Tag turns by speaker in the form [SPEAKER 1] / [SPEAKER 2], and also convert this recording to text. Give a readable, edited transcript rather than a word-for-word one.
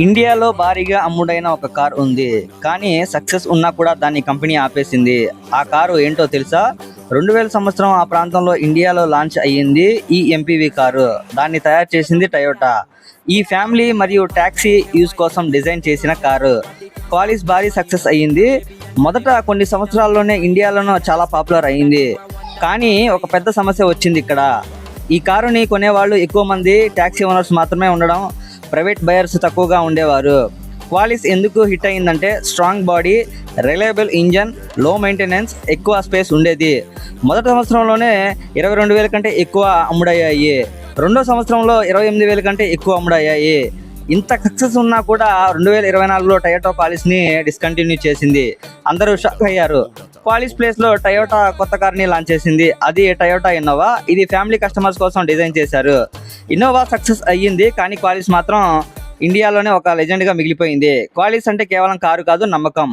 [SPEAKER 1] ఇండియాలో భారీగా అమ్ముడైన ఒక కార్ ఉంది, కానీ సక్సెస్ ఉన్నా కూడా దాన్ని కంపెనీ ఆపేసింది. ఆ కారు ఏంటో తెలుసా? 2000 సంవత్సరం ఆ ప్రాంతంలో ఇండియాలో లాంచ్ అయ్యింది ఈ ఎంపీవీ కారు. దాన్ని తయారు చేసింది టయోటా. ఈ ఫ్యామిలీ మరియు ట్యాక్సీ యూజ్ కోసం డిజైన్ చేసిన కారు. క్వాలిస్ భారీ సక్సెస్ అయ్యింది. మొదట కొన్ని సంవత్సరాల్లోనే ఇండియాలోనూ చాలా పాపులర్ అయ్యింది. కానీ ఒక పెద్ద సమస్య వచ్చింది ఇక్కడ. ఈ కారుని కొనేవాళ్ళు ఎక్కువ మంది ట్యాక్సీ ఓనర్స్ మాత్రమే ఉండడం, ప్రైవేట్ బయర్స్ తక్కువగా ఉండేవారు. క్వాలిస్ ఎందుకు హిట్ అయిందంటే స్ట్రాంగ్ బాడీ, రిలయబుల్ ఇంజన్, లో మెయింటెనెన్స్, ఎక్కువ స్పేస్ ఉండేది. మొదటి సంవత్సరంలోనే 22,000 కంటే ఎక్కువ అమ్ముడయ్యాయి. రెండో సంవత్సరంలో 28,000 కంటే ఎక్కువ అమ్ముడయ్యాయి. ఇంత సక్సెస్ ఉన్నా కూడా 2024లో టయోటా క్వాలిస్ని డిస్కంటిన్యూ చేసింది. అందరూ షాక్ అయ్యారు. క్వాలిస్ ప్లేస్లో టయోటా కొత్త కార్ని లాంచ్ చేసింది. అది టయోటా ఇన్నోవా. ఇది ఫ్యామిలీ కస్టమర్స్ కోసం డిజైన్ చేశారు. ఇన్నోవా సక్సెస్ అయ్యింది, కానీ క్వాలిస్ మాత్రం ఇండియాలోనే ఒక లెజెండ్గా మిగిలిపోయింది. క్వాలిస్ అంటే కేవలం కారు కాదు, నమ్మకం.